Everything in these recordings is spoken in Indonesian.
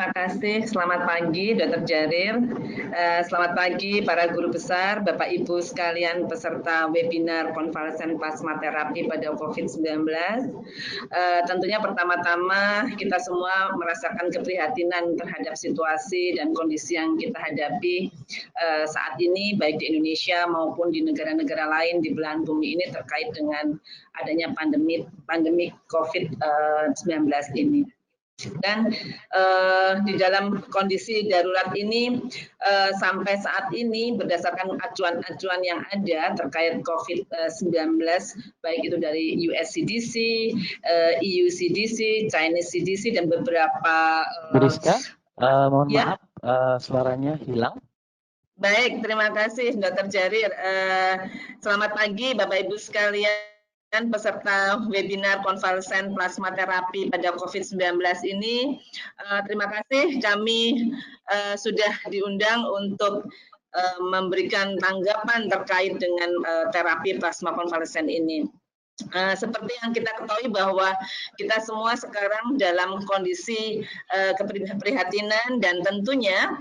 Terima kasih. Selamat pagi, Dr. Jarir. Selamat pagi para guru besar, Bapak Ibu sekalian peserta webinar konvalesen plasma terapi pada COVID-19. Tentunya pertama-tama kita semua merasakan keprihatinan terhadap situasi dan kondisi yang kita hadapi saat ini, baik di Indonesia maupun di negara-negara lain di belahan bumi ini terkait dengan adanya pandemi COVID-19 ini. Dan di dalam kondisi darurat ini sampai saat ini berdasarkan acuan-acuan yang ada terkait COVID-19 baik itu dari US CDC, EU CDC, Chinese CDC dan beberapa Rizka, mohon maaf suaranya hilang. Baik, terima kasih Dr. Jarir. Selamat pagi Bapak Ibu sekalian peserta webinar konvalesen plasma terapi pada COVID-19 ini. Terima kasih kami sudah diundang untuk memberikan tanggapan terkait dengan terapi plasma konvalesen ini. Seperti yang kita ketahui bahwa kita semua sekarang dalam kondisi keprihatinan dan tentunya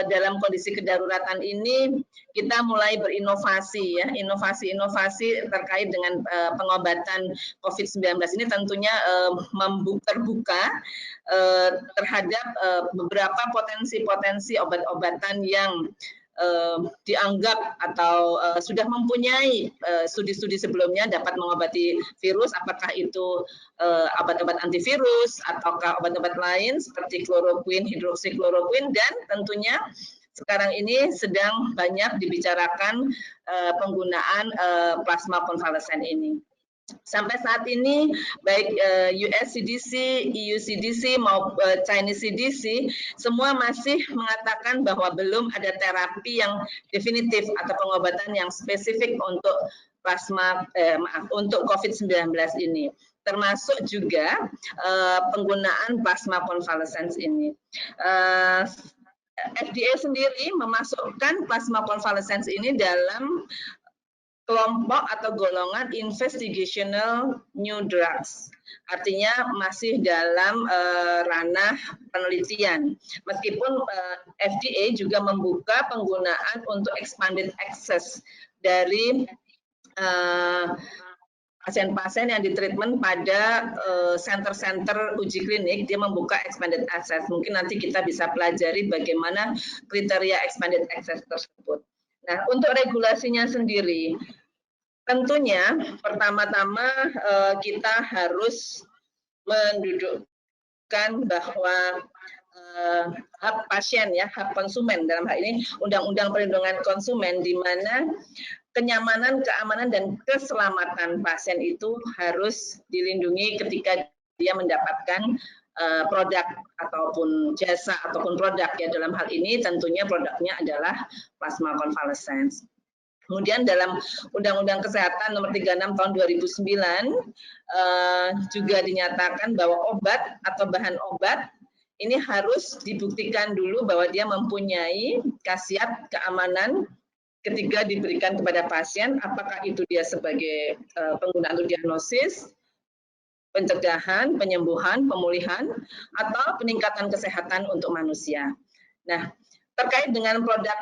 dalam kondisi kedaruratan ini kita mulai berinovasi ya, inovasi-inovasi terkait dengan pengobatan COVID-19 ini tentunya terbuka terhadap beberapa potensi-potensi obat-obatan yang dianggap atau sudah mempunyai studi-studi sebelumnya dapat mengobati virus, apakah itu obat-obat antivirus ataukah obat-obat lain seperti kloroquine, hidroksikloroquine, dan tentunya sekarang ini sedang banyak dibicarakan penggunaan plasma konvalesen ini. Sampai saat ini baik US CDC, EU CDC maupun Chinese CDC semua masih mengatakan bahwa belum ada terapi yang definitif atau pengobatan yang spesifik untuk untuk COVID-19 ini, termasuk juga penggunaan plasma konvalesens ini. FDA sendiri memasukkan plasma konvalesens ini dalam kelompok atau golongan investigational new drugs, artinya masih dalam ranah penelitian. Meskipun FDA juga membuka penggunaan untuk expanded access dari pasien-pasien yang ditreatment pada center-center uji klinik, dia membuka expanded access. Mungkin nanti kita bisa pelajari bagaimana kriteria expanded access tersebut. Nah, untuk regulasinya sendiri, tentunya pertama-tama kita harus mendudukkan bahwa hak pasien ya, hak konsumen dalam hal ini Undang-Undang Perlindungan Konsumen, di mana kenyamanan, keamanan, dan keselamatan pasien itu harus dilindungi ketika dia mendapatkan produk ataupun jasa ataupun produk ya, dalam hal ini tentunya produknya adalah plasma konvalesens. Kemudian dalam Undang-Undang Kesehatan Nomor 36 Tahun 2009 juga dinyatakan bahwa obat atau bahan obat ini harus dibuktikan dulu bahwa dia mempunyai khasiat keamanan ketika diberikan kepada pasien, apakah itu dia sebagai penggunaan untuk diagnosis, pencegahan, penyembuhan, pemulihan, atau peningkatan kesehatan untuk manusia. Nah, terkait dengan produk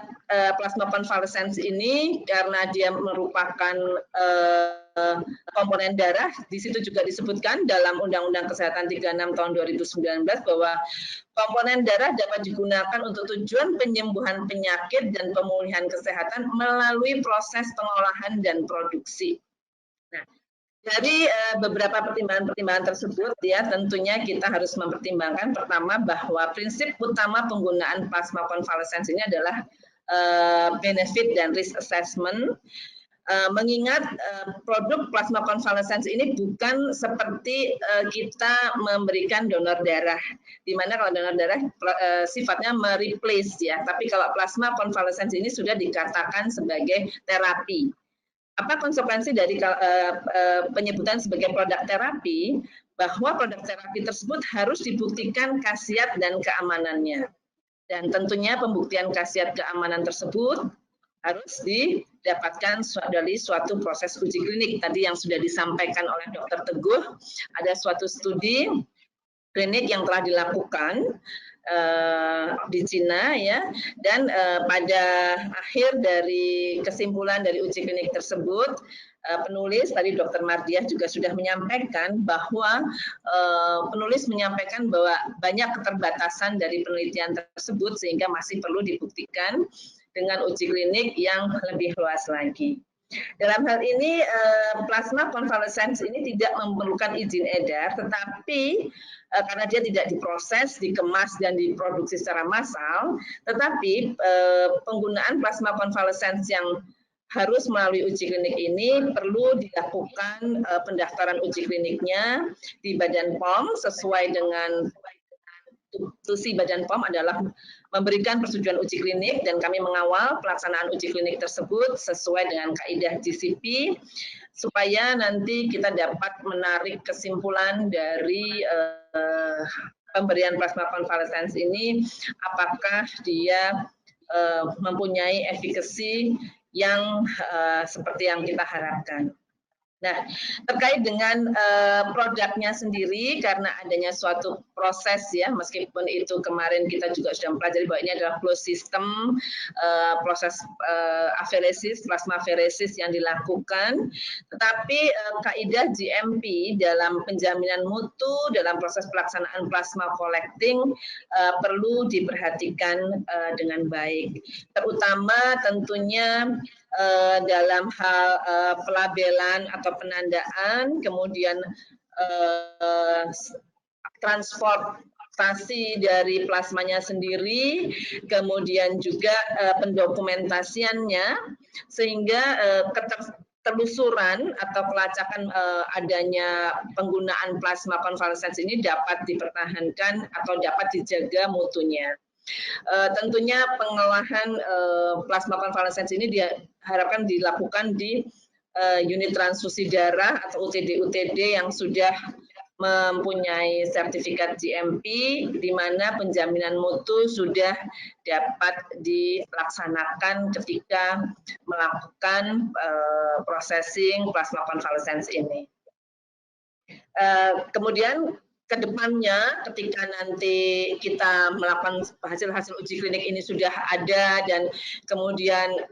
plasma konvalesens ini, karena dia merupakan komponen darah, di situ juga disebutkan dalam Undang-Undang Kesehatan 36 Tahun 2019 bahwa komponen darah dapat digunakan untuk tujuan penyembuhan penyakit dan pemulihan kesehatan melalui proses pengolahan dan produksi. Nah, dari beberapa pertimbangan-pertimbangan tersebut ya, tentunya kita harus mempertimbangkan pertama bahwa prinsip utama penggunaan plasma konvalesens ini adalah benefit dan risk assessment, mengingat produk plasma konvalesens ini bukan seperti kita memberikan donor darah, di mana kalau donor darah sifatnya mereplace ya, tapi kalau plasma konvalesens ini sudah dikatakan sebagai terapi. Apa konsekuensi dari penyebutan sebagai produk terapi? Bahwa produk terapi tersebut harus dibuktikan khasiat dan keamanannya. Dan tentunya pembuktian khasiat keamanan tersebut harus didapatkan dari suatu proses uji klinik. Tadi yang sudah disampaikan oleh Dr. Teguh, ada suatu studi klinik yang telah dilakukan di Cina ya, dan pada akhir dari kesimpulan dari uji klinik tersebut, penulis tadi Dr. Mardiah juga sudah menyampaikan bahwa penulis menyampaikan bahwa banyak keterbatasan dari penelitian tersebut sehingga masih perlu dibuktikan dengan uji klinik yang lebih luas lagi. Dalam hal ini plasma konvalesens ini tidak memerlukan izin edar, tetapi karena dia tidak diproses, dikemas dan diproduksi secara massal, tetapi penggunaan plasma konvalesens yang harus melalui uji klinik ini perlu dilakukan pendaftaran uji kliniknya di Badan POM sesuai dengan tusi Badan POM adalah memberikan persetujuan uji klinik dan kami mengawal pelaksanaan uji klinik tersebut sesuai dengan kaidah GCP supaya nanti kita dapat menarik kesimpulan dari pemberian plasma konvalesens ini apakah dia mempunyai efikasi yang seperti yang kita harapkan. Nah, terkait dengan produknya sendiri, karena adanya suatu proses ya, meskipun itu kemarin kita juga sudah mempelajari bahwa ini adalah closed system, proses aferesis, plasma aferesis yang dilakukan, tetapi kaidah GMP dalam penjaminan mutu, dalam proses pelaksanaan plasma collecting perlu diperhatikan dengan baik, terutama tentunya dalam hal pelabelan atau penandaan, kemudian transportasi dari plasmanya sendiri, kemudian juga pendokumentasiannya, sehingga ketertelusuran atau pelacakan adanya penggunaan plasma konvalesens ini dapat dipertahankan atau dapat dijaga mutunya. Tentunya pengolahan plasma konvalesens ini diharapkan dilakukan di unit transfusi darah atau UTD-UTD yang sudah mempunyai sertifikat GMP, di mana penjaminan mutu sudah dapat dilaksanakan ketika melakukan processing plasma konvalesens ini. Kemudian kedepannya ketika nanti kita melakukan hasil-hasil uji klinik ini sudah ada dan kemudian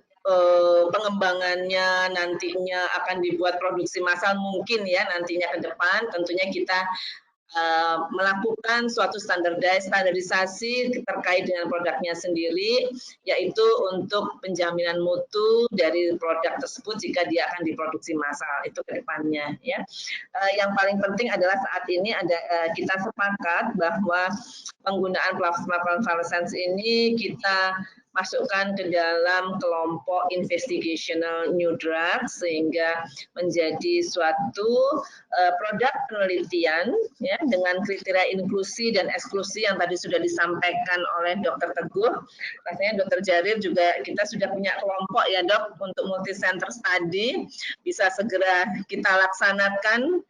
pengembangannya nantinya akan dibuat produksi massal mungkin ya nantinya ke depan, tentunya kita melakukan suatu standarisasi terkait dengan produknya sendiri, yaitu untuk penjaminan mutu dari produk tersebut jika dia akan diproduksi massal itu ke depannya ya. Yang paling penting adalah saat ini kita sepakat bahwa penggunaan plasma konvalesens ini kita masukkan ke dalam kelompok investigational new drug sehingga menjadi suatu produk penelitian ya dengan kriteria inklusi dan eksklusi yang tadi sudah disampaikan oleh Dr. Teguh. Rasanya Dr. Jarir juga kita sudah punya kelompok ya Dok untuk multi center study, bisa segera kita laksanakan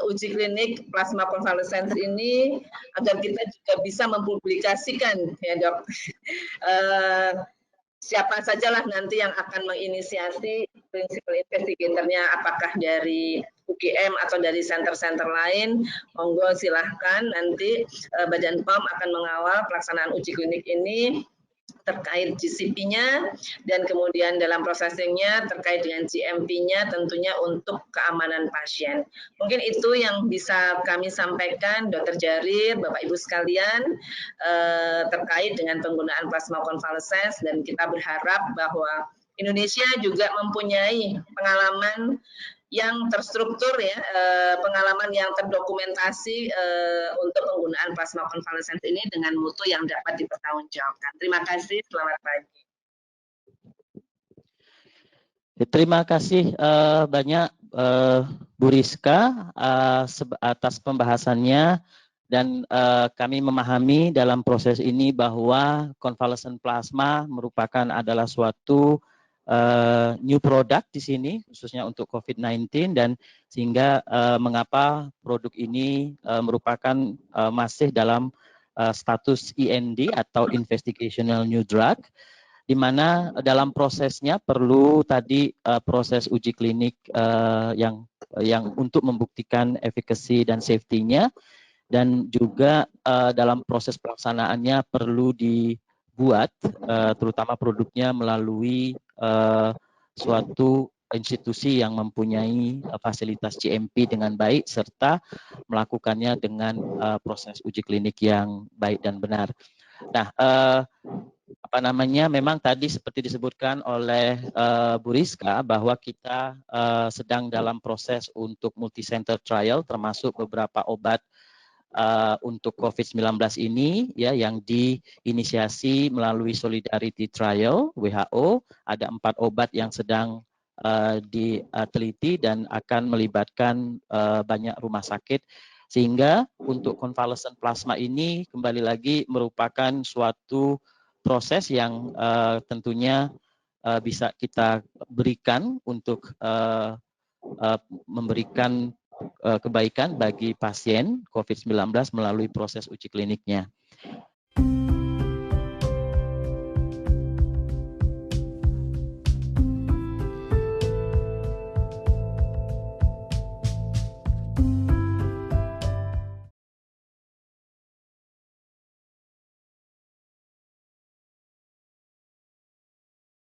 uji klinik plasma konvalesens ini agar kita juga bisa mempublikasikan ya Dok. Siapa sajalah nanti yang akan menginisiasi prinsipal investigatornya, apakah dari UGM atau dari center-center lain, monggo silahkan nanti Badan POM akan mengawal pelaksanaan uji klinik ini terkait GCP-nya dan kemudian dalam processing-nya terkait dengan GMP-nya tentunya untuk keamanan pasien. Mungkin itu yang bisa kami sampaikan Dr. Jarir, Bapak Ibu sekalian terkait dengan penggunaan plasma konvalesens dan kita berharap bahwa Indonesia juga mempunyai pengalaman yang terstruktur ya, pengalaman yang terdokumentasi untuk penggunaan plasma konvalesens ini dengan mutu yang dapat dipertanggungjawabkan. Terima kasih, selamat pagi. Terima kasih banyak Bu Rizka atas pembahasannya dan kami memahami dalam proses ini bahwa konvalesen plasma adalah suatu new product di sini khususnya untuk COVID-19 dan sehingga mengapa produk ini merupakan masih dalam status IND atau Investigational New Drug, di mana dalam prosesnya perlu tadi proses uji klinik yang untuk membuktikan efikasi dan safety-nya. dan juga dalam proses pelaksanaannya perlu dibuat terutama produknya melalui suatu institusi yang mempunyai fasilitas GMP dengan baik serta melakukannya dengan proses uji klinik yang baik dan benar. Nah, memang tadi seperti disebutkan oleh Bu Rizka bahwa kita sedang dalam proses untuk multi-center trial termasuk beberapa obat untuk COVID-19 ini ya yang diinisiasi melalui Solidarity Trial WHO. Ada 4 obat yang sedang diteliti dan akan melibatkan banyak rumah sakit, sehingga untuk convalescent plasma ini kembali lagi merupakan suatu proses yang tentunya bisa kita berikan untuk memberikan kebaikan bagi pasien COVID-19 melalui proses uji kliniknya.